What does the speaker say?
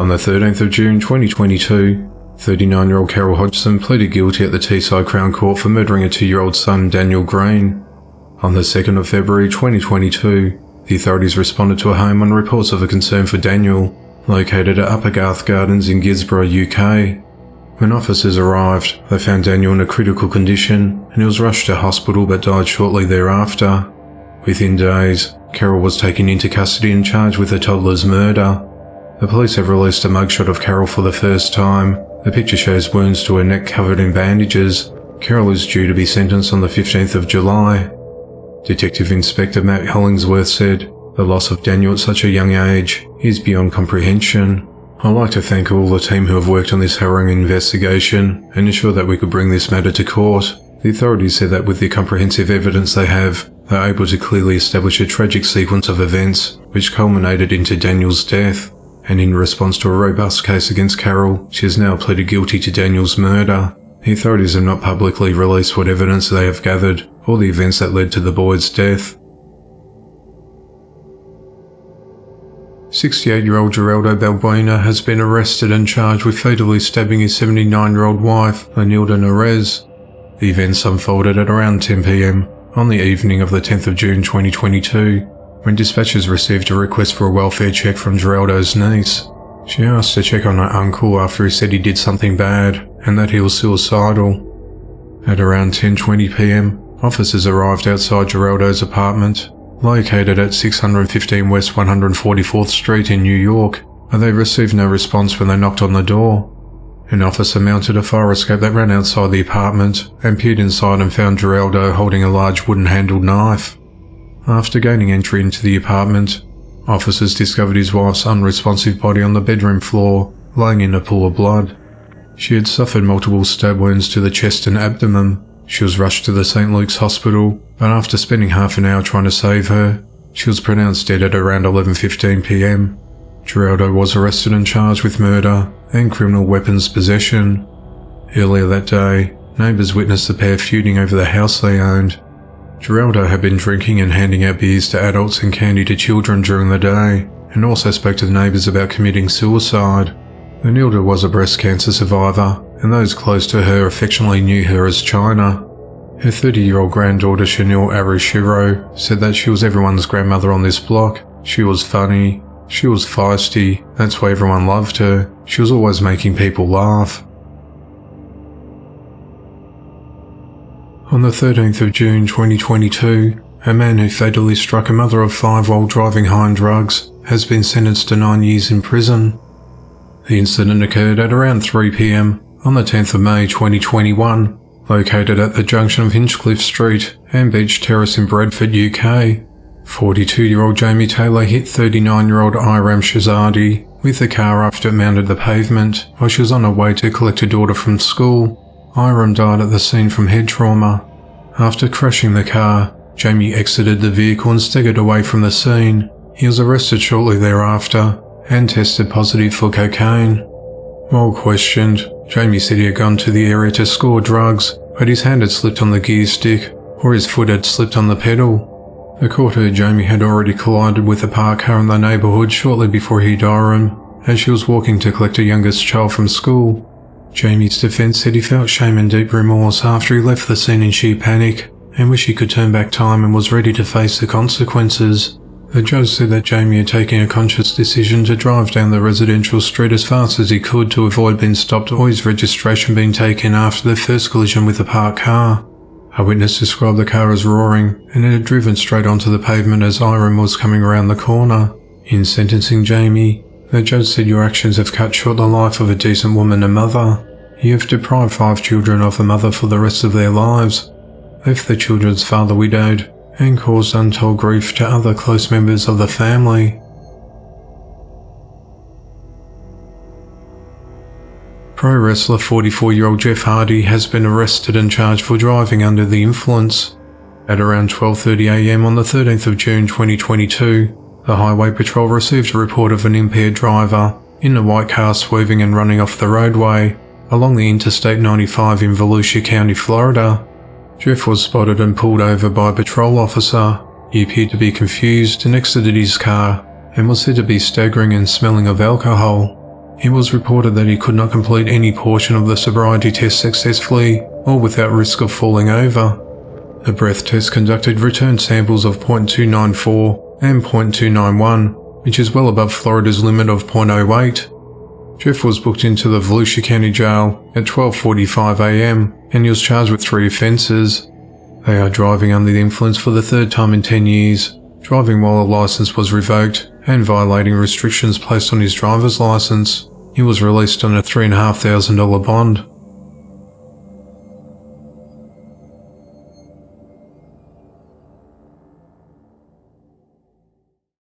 On the 13th of June 2022, 39-year-old Carol Hodgson pleaded guilty at the Teesside Crown Court for murdering a 2-year-old son, Daniel Green. On the 2nd of February 2022, the authorities responded to a home on reports of a concern for Daniel, located at Upper Garth Gardens in Gisborne, UK. When officers arrived, they found Daniel in a critical condition and he was rushed to hospital but died shortly thereafter. Within days, Carol was taken into custody and charged with the toddler's murder. The police have released a mugshot of Carol for the first time. The picture shows wounds to her neck covered in bandages. Carol is due to be sentenced on the 15th of July. Detective Inspector Matt Hollingsworth said, "The loss of Daniel at such a young age is beyond comprehension. I'd like to thank all the team who have worked on this harrowing investigation and ensure that we could bring this matter to court." The authorities said that with the comprehensive evidence they have, they are able to clearly establish a tragic sequence of events which culminated into Daniel's death. And in response to a robust case against Carol, she has now pleaded guilty to Daniel's murder. The authorities have not publicly released what evidence they have gathered or the events that led to the boy's death. 68-year-old Geraldo Balbuena has been arrested and charged with fatally stabbing his 79-year-old wife, Lenilda Nerez. The events unfolded at around 10 p.m. on the evening of the 10th of June 2022, when dispatchers received a request for a welfare check from Geraldo's niece. She asked to check on her uncle after he said he did something bad and that he was suicidal. At around 10:20 p.m, officers arrived outside Geraldo's apartment, located at 615 West 144th Street in New York, but they received no response when they knocked on the door. An officer mounted a fire escape that ran outside the apartment and peered inside and found Geraldo holding a large wooden-handled knife. After gaining entry into the apartment, officers discovered his wife's unresponsive body on the bedroom floor, lying in a pool of blood. She had suffered multiple stab wounds to the chest and abdomen. She was rushed to the St. Luke's Hospital, but after spending half an hour trying to save her, she was pronounced dead at around 11:15 p.m. Geraldo was arrested and charged with murder and criminal weapons possession. Earlier that day, neighbours witnessed the pair feuding over the house they owned. Geraldo had been drinking and handing out beers to adults and candy to children during the day, and also spoke to the neighbours about committing suicide. Lenilda was a breast cancer survivor, and those close to her affectionately knew her as China. Her 30-year-old granddaughter Chanel Arishiro said that she was everyone's grandmother on this block. She was funny. She was feisty. That's why everyone loved her. She was always making people laugh. On the 13th of June 2022, a man who fatally struck a mother of 5 while driving high on drugs has been sentenced to 9 years in prison. The incident occurred at around 3 p.m. on the 10th of May 2021, located at the junction of Hinchcliffe Street and Beach Terrace in Bradford, UK. 42-year-old Jamie Taylor hit 39-year-old Iram Shazadi with the car after it mounted the pavement while she was on her way to collect her daughter from school. Iram died at the scene from head trauma. After crashing the car, Jamie exited the vehicle and staggered away from the scene. He was arrested shortly thereafter and tested positive for cocaine. While questioned, Jamie said he had gone to the area to score drugs, but his hand had slipped on the gear stick or his foot had slipped on the pedal. The court heard Jamie had already collided with a parked car in the neighbourhood shortly before he hit Iram as she was walking to collect her youngest child from school. Jamie's defence said he felt shame and deep remorse after he left the scene in sheer panic and wished he could turn back time and was ready to face the consequences. The judge said that Jamie had taken a conscious decision to drive down the residential street as fast as he could to avoid being stopped or his registration being taken after the first collision with a parked car. A witness described the car as roaring and it had driven straight onto the pavement as Iram was coming around the corner. In sentencing Jamie, the judge said your actions have cut short the life of a decent woman and mother. You have deprived 5 children of a mother for the rest of their lives, left the children's father widowed, and caused untold grief to other close members of the family. Pro wrestler 44-year-old Jeff Hardy has been arrested and charged for driving under the influence. At around 12:30 a.m. on the 13th of June 2022, the Highway Patrol received a report of an impaired driver in a white car swerving and running off the roadway along the Interstate 95 in Volusia County, Florida. Jeff was spotted and pulled over by a patrol officer. He appeared to be confused and exited his car and was said to be staggering and smelling of alcohol. It was reported that he could not complete any portion of the sobriety test successfully or without risk of falling over. A breath test conducted returned samples of .294 and .291, which is well above Florida's limit of .08. Jeff was booked into the Volusia County Jail at 12:45 a.m. and he was charged with 3 offences. They are driving under the influence for the 3rd time in 10 years, driving while a licence was revoked, and violating restrictions placed on his driver's licence. He was released on a $3,500 bond.